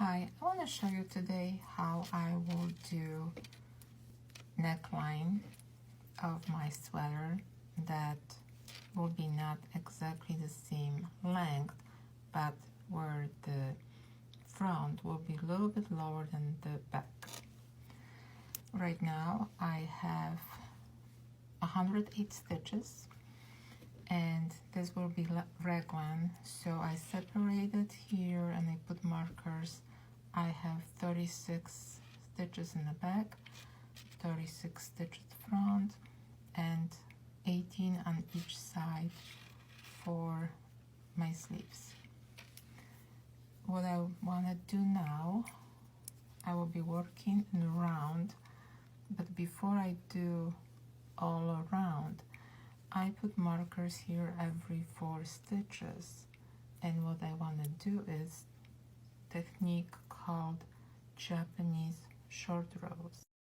Hi, I want to show you today how I will do neckline of my sweater that will be not exactly the same length, but where the front will be a little bit lower than the back. Right now I have 108 stitches and this will be raglan, so I separated here and I put markers. I have 36 stitches in the back, 36 stitches front, and 18 on each side for my sleeves. What I want to do now, I will be working around, but before I do all around, I put markers here every 4 stitches, and what I want to do is technique called Japanese short rows.